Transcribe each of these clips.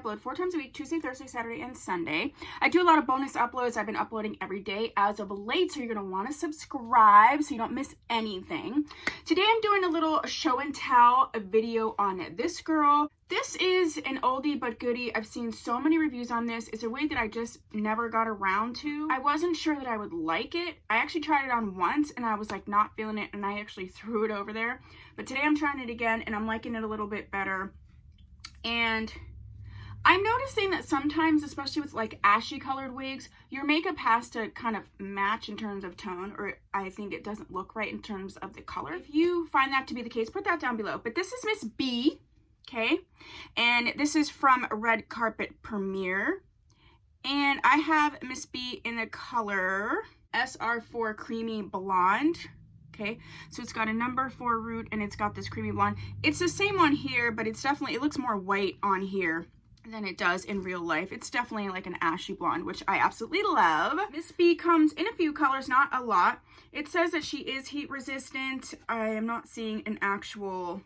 upload 4 times a week, Tuesday, Thursday, Saturday, and Sunday. I do a lot of bonus uploads. I've been uploading every day as of late, so you're going to want to subscribe so you don't miss anything. Today I'm doing a little show and tell video on this girl. This is an oldie but goodie. I've seen so many reviews on this. It's a wig that I just never got around to. I wasn't sure that I would like it. I actually tried it on once and I was like not feeling it, and I actually threw it over there. But today I'm trying it again and I'm liking it a little bit better. And I'm noticing that sometimes, especially with like ashy colored wigs, your makeup has to kind of match in terms of tone, or I think it doesn't look right in terms of the color. If you find that to be the case, put that down below. But this is Miss B. Okay, and this is from Red Carpet Premiere, and I have Miss B in the color SR4 Creamy Blonde. Okay, so it's got a number 4 root and it's got this creamy blonde. It's the same one here, but it's definitely, it looks more white on here than it does in real life. It's definitely like an ashy blonde, which I absolutely love. Miss B comes in a few colors, not a lot. It says that she is heat resistant. I am not seeing an actual,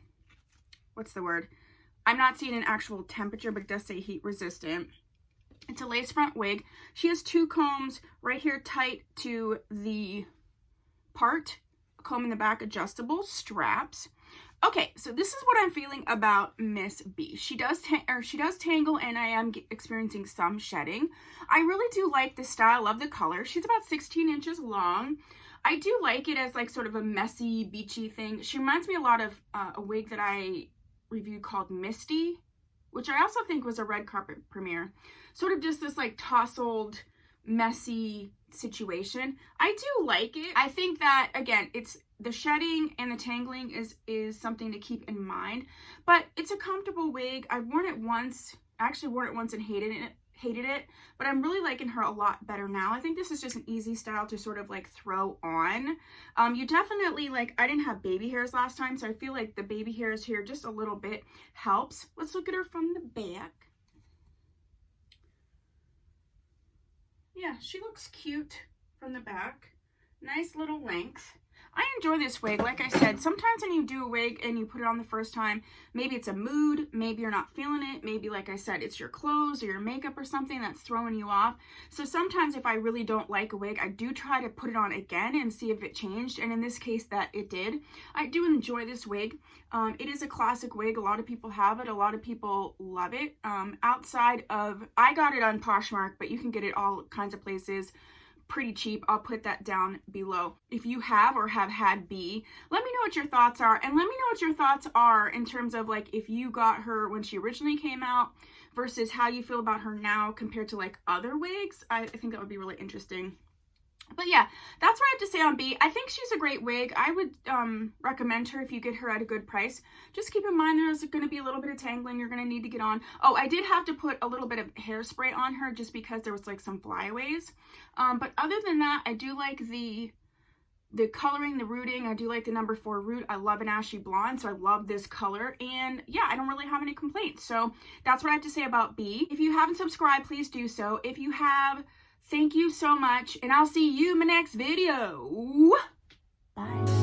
what's the word? I'm not seeing an actual temperature, but it does say heat resistant. It's a lace front wig. She has 2 combs right here tight to the part, comb in the back, adjustable straps. Okay, so this is what I'm feeling about Miss B. She does tangle, and I am experiencing some shedding. I really do like the style of the color. She's about 16 inches long. I do like it as like sort of a messy, beachy thing. She reminds me a lot of a wig that I review called Misty, which I also think was a Red Carpet Premiere. Sort of just this like tousled, messy situation. I do like it. I think that, again, it's the shedding and the tangling is something to keep in mind, but it's a comfortable wig. I've worn it once. I actually wore it once and hated it, but I'm really liking her a lot better now. I think this is just an easy style to sort of like throw on. You definitely, like, I didn't have baby hairs last time, so I feel like the baby hairs here just a little bit helps. Let's look at her from the back. Yeah, she looks cute from the back. Nice little length. I enjoy this wig. Like I said, sometimes when you do a wig and you put it on the first time, maybe it's a mood, maybe you're not feeling it, maybe, like I said, it's your clothes or your makeup or something that's throwing you off. So sometimes if I really don't like a wig, I do try to put it on again and see if it changed, and in this case that it did. I do enjoy this wig. It is a classic wig. A lot of people have it. A lot of people love it. Outside of, I got it on Poshmark, but you can get it all kinds of places pretty cheap. I'll put that down below. If you have or have had B, let me know what your thoughts are, and let me know what your thoughts are in terms of like if you got her when she originally came out versus how you feel about her now compared to like other wigs. I think that would be really interesting. But yeah, that's what I have to say on B. I think she's a great wig. I would recommend her if you get her at a good price. Just keep in mind there's going to be a little bit of tangling you're going to need to get on. Oh, I did have to put a little bit of hairspray on her just because there was like some flyaways. But other than that, I do like the coloring, the rooting. I do like the number 4 root. I love an ashy blonde, so I love this color. And yeah, I don't really have any complaints. So that's what I have to say about B. If you haven't subscribed, please do so. If you have, thank you so much, and I'll see you in my next video. Bye.